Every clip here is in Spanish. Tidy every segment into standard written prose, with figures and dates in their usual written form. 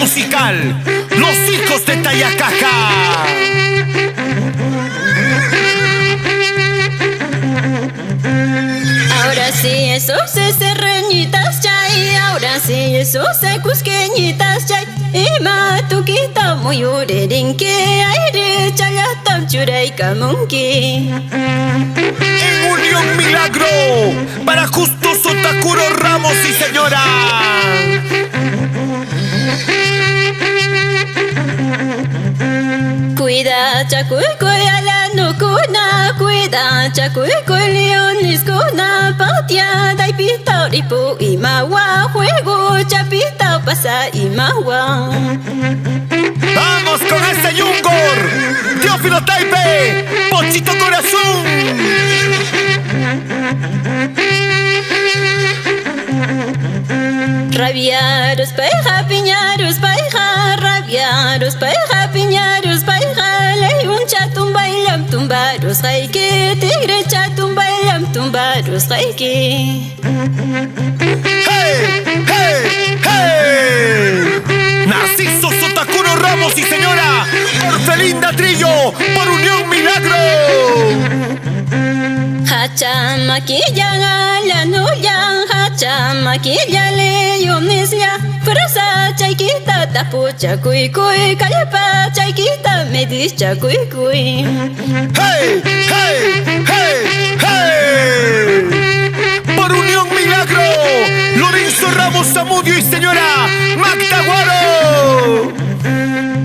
musical, Los Hijos de Tayacaja. Ahora sí, esos serreñitas chay, ahora sí, esos cusqueñitas chay. Y matuquita muy urerinque, aire chalatam churay kamunki. En Unión Milagro, para Justo Sotakuro Ramos y señora. Cuida chacuicoy a la nucuna, cuida chacuicoy leones cuna, patia dai pita ripu y mawa, juego chapita pasa y mawa. Vamos con ese Yungor, Teófilo Taipe, Pochito Corazón. Rabiaros paija, piñaros paija, rabiaros paija, piñaros paija, ley un chatum bailam tumbaros jaike, tigre chatum bailam tumbaros jaike. ¡Hey! ¡Hey! ¡Hey! Narciso Sotakuro Ramos y señora Orfelinda Trillo por Unión Milagro. Hacha maquilla la nuya, hacha maquilla leones ya, frasa chaikita tapucha cuy cuy, calapa chaikita medicha cuy cuy. ¡Hey! ¡Hey! ¡Hey! ¡Hey! Por Unión Milagro, Lorenzo Ramos Zamudio y señora Magda Guaro.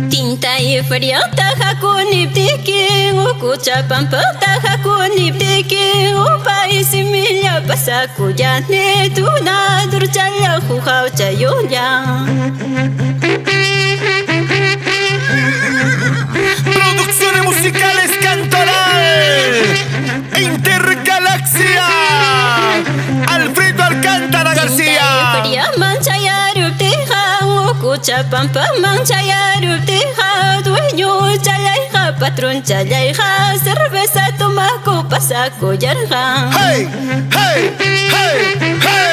Tinta y frío taja con iptiki, ukucha pampa taja con iptiki, upa y similla pasa cuyane, tuna durchala jujao chayoya. Producciones musicales Cantoral Intergalaxia Alfredo Alcántara García. Fría manchayarub teja, ukucha pampa manchayarub teja, dueño chalayja, patrón chalayja, cerveza tomaco pasa collarja. ¡Hey! ¡Hey! ¡Hey! ¡Hey!